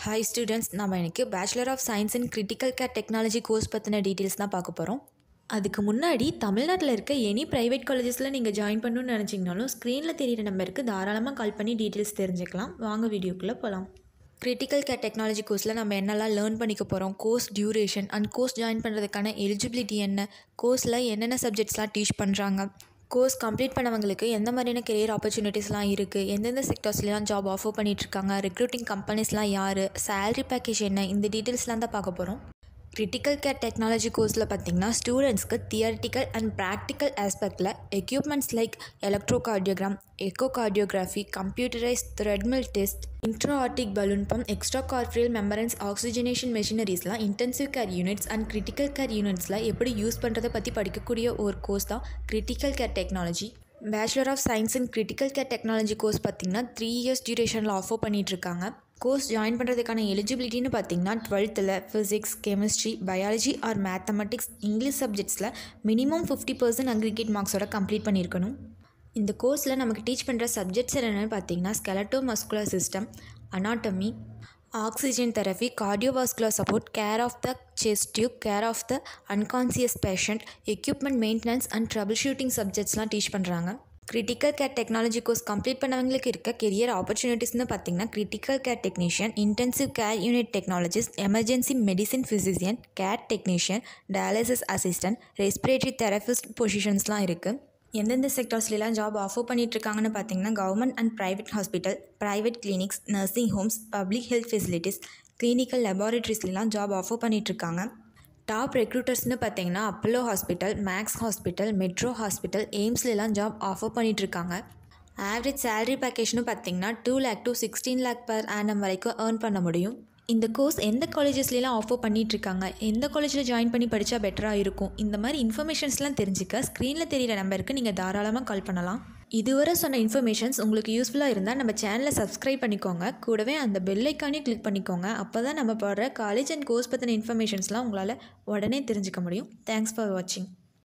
Hi students, நம்ம இன்னைக்கு Bachelor of Science in Critical Care Technology course பற்றின details தான் பார்க்க போகிறோம். அதுக்கு முன்னாடி தமிழ்நாட்டில் இருக்க எனி ப்ரைவேட் காலேஜஸில் நீங்கள் ஜாயின் பண்ணணும்னு நினச்சிங்கனாலும் ஸ்க்ரீனில் தெரியிற நம்பருக்கு தாராளமாக கால் பண்ணி டீட்டெயில்ஸ் தெரிஞ்சுக்கலாம். வாங்க வீடியோக்குள்ளே போகலாம். கிரிட்டிக்கல் கேர் டெக்னாலஜி கோர்ஸில் நம்ம என்னெல்லாம் லேர்ன் பண்ணிக்க போகிறோம், course duration and course join பண்ணுறதுக்கான எலிஜிபிலிட்டி என்ன, கோர்ஸில் என்னென்ன சப்ஜெக்ட்ஸ்லாம் டீச் பண்ணுறாங்க, கோர்ஸ் கம்ப்ளீட் பண்ணவங்களுக்கு எந்த மாதிரியான கெரியர் ஆப்பர்ச்சுனிட்டிஸ்லாம் இருக்குது, எந்தெந்த செக்டர்ஸ்லாம் ஜாப் ஆஃபர் பண்ணிகிட்ருக்காங்க, ரெக்ரூட்டிங் கம்பெனிஸ்லாம் யார், சேலரி பேக்கேஜ் என்ன, இந்த டீட்டெயில்ஸ்லாம் தான் பார்க்க போகிறோம். கிரிட்டிக்கல் கேர் டெக்னாலஜி கோர்ஸில் பார்த்திங்கன்னா ஸ்டூடெண்ட்ஸ்க்கு தியரிட்டிக்கல் அண்ட் ப்ராக்டிக்கல் ஆஸ்பெக்டில் equipments like electrocardiogram, echocardiography, computerised treadmill test, intraaortic balloon pump, extra cardial membrane oxygenation மெஷினரிஸ்லாம் intensive care units and critical care யூனிட்ஸில் எப்படி யூஸ் பண்ணுறதை பற்றி படிக்கக்கூடிய ஒரு கோர்ஸ் தான் critical care technology. Bachelor of science in critical care technology course பார்த்திங்கன்னா 3 years டியூரேஷனில் ஆஃபர் பண்ணிகிட்ருக்காங்க. கோர்ஸ் ஜாயின் பண்ணுறதுக்கான எலிஜிபிலிட்டின்னு பார்த்திங்கன்னா 12th physics, chemistry, biology or mathematics, English சப்ஜெக்ட்ஸில் மினிமம் 50% அக்ரிகேட் மார்க்ஸோட கம்ப்ளீட் பண்ணியிருக்கணும். இந்த கோர்ஸில் நமக்கு டீச் பண்ணுற சப்ஜெக்ட்ஸ் என்னென்னு பார்த்திங்கன்னா skeletomuscular system, anatomy, oxygen therapy, cardiovascular support, care of the chest tube, care of the unconscious patient, equipment maintenance and troubleshooting சப்ஜெக்ட்ஸ்லாம் டீச் பண்ணுறாங்க. Critical care technology course complete பண்ணவங்களுக்கு இருக்க career ஆப்பர்ச்சுனிட்டிஸ்னு பார்த்திங்கன்னா critical care technician, intensive care unit technologist, emergency medicine physician, care technician, dialysis assistant, respiratory therapist பொசிஷன்ஸ்லாம் இருக்குது. எந்தெந்த செக்டர்ஸ்லாம் ஜாப் ஆஃபர் பண்ணிகிட்ருக்காங்கன்னு பார்த்தீங்கன்னா government and private hospital, private clinics, nursing homes, public health facilities, clinical லெபார்ட்ரிஸ்லாம் job offer பண்ணிகிட்ருக்காங்க. Top ரெக்ரூட்டர்ஸ்னு பார்த்தீங்கன்னா Apollo hospital, Max hospital, Metro hospital, எய்ம்ஸ்லாம் ஜாப் ஆஃபர் பண்ணிகிட்ருக்காங்க. ஆவரேஜ் சேலரி பேக்கேஜ்னு பார்த்தீங்கன்னா 2 lakh to 16 lakh per annum வரைக்கும் ஏர்ன் பண்ண முடியும். இந்த கோர்ஸ் எந்த காலேஜஸ்லாம் ஆஃபர் பண்ணிகிட்ருக்காங்க, எந்த காலேஜில் ஜாயின் பண்ணி படித்தா பெட்டராக இருக்கும், இந்த மாதிரி இன்ஃபர்மேஷன்ஸ்லாம் தெரிஞ்சுக்க ஸ்க்ரீனில் தெரியிற நம்பருக்கு நீங்கள் தாராளமாக கால் பண்ணலாம். இதுவரை சொன்ன இன்ஃபர்மேஷன்ஸ் உங்களுக்கு யூஸ்ஃபுல்லாக இருந்தால் நம்ம சேனலை சப்ஸ்கிரைப் பண்ணிக்கோங்க, கூடவே அந்த பெல் ஐக்கானே கிளிக் பண்ணிக்கோங்க. அப்போ தான் நம்ம போடுற காலேஜ் அண்ட் கோர்ஸ் பற்றின இன்ஃபர்மேஷன்ஸ்லாம் உங்களால் உடனே தெரிஞ்சுக்க முடியும். தேங்க்ஸ் ஃபார் வாட்சிங்.